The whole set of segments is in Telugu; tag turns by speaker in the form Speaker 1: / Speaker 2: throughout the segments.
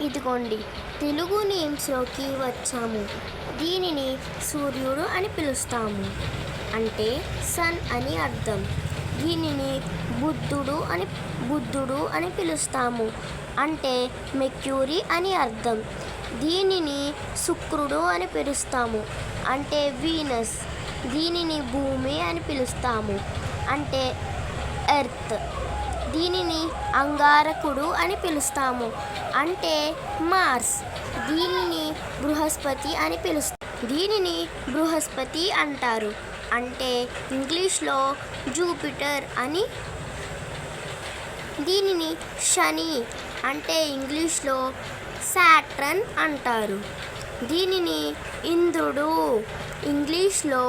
Speaker 1: ఇదిగోండి తెలుగు నేమ్స్లోకి వచ్చాము. దీనిని సూర్యుడు అని పిలుస్తాము, అంటే సన్ అని అర్థం. దీనిని బుద్ధుడు అని పిలుస్తాము, అంటే మెర్క్యూరీ అని అర్థం. దీనిని శుక్రుడు అని పిలుస్తాము, అంటే వీనస్. దీనిని భూమి అని పిలుస్తాము, అంటే ఎర్త్. దీనిని అంగారకుడు అని పిలుస్తాము, అంటే మార్స్. దీనిని బృహస్పతి అంటారు, అంటే ఇంగ్లీష్లో జూపిటర్ అని. దీనిని శని, అంటే ఇంగ్లీష్లో సాటర్న్ అంటారు. దీనిని ఇంద్రుడు, ఇంగ్లీష్లో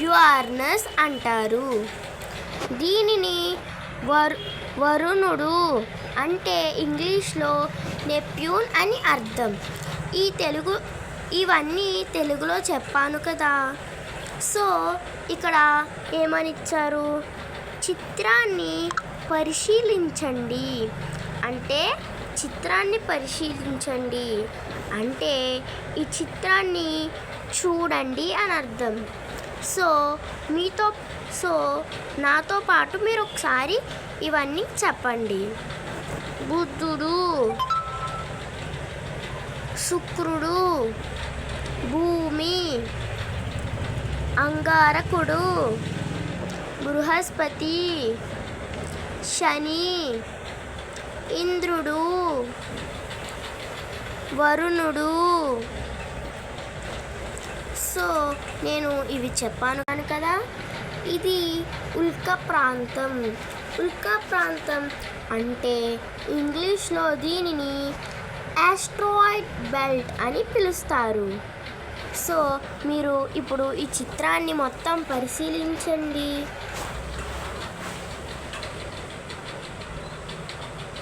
Speaker 1: యురేనస్ అంటారు. దీనిని వరుణుడు, అంటే ఇంగ్లీష్లో నెప్ట్యూన్ అని అర్థం. ఇవన్నీ తెలుగులో చెప్పాను కదా. సో ఇక్కడ ఏమని ఇచ్చారు? చిత్రాన్ని పరిశీలించండి అంటే ఈ చిత్రాన్ని చూడండి అని అర్థం. సో నాతో పాటు మీరు ఒకసారి ఇవన్నీ చెప్పండి. బుద్ధుడు, శుక్రుడు, భూమి, అంగారకుడు, బృహస్పతి, శని, ఇంద్రుడు, వరుణుడు. సో నేను ఇవి చెప్పాను కదా. ఇది ఉల్కా ప్రాంతం అంటే ఇంగ్లీష్లో దీనిని ఆస్ట్రాయిడ్ బెల్ట్ అని పిలుస్తారు. సో మీరు ఇప్పుడు ఈ చిత్రాన్ని మొత్తం పరిశీలించండి.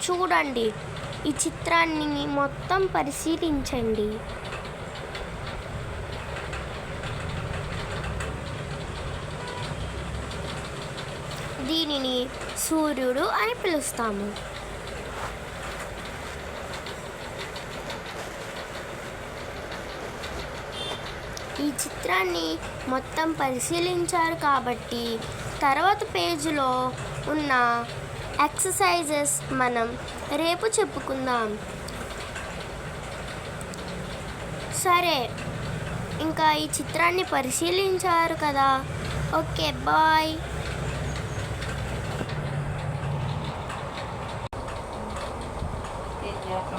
Speaker 1: చూడండి, ఈ చిత్రాన్ని మొత్తం పరిశీలించండి. దీనిని సూర్యుడు అని పిలుస్తాము. ఈ చిత్రాన్ని మొత్తం పరిశీలించారు కాబట్టి తర్వాత పేజీలో ఉన్న ఎక్సర్సైజెస్ మనం రేపు చెప్పుకుందాం. సరే, ఇంకా ఈ చిత్రాన్ని పరిశీలించారు కదా. Okay, bye.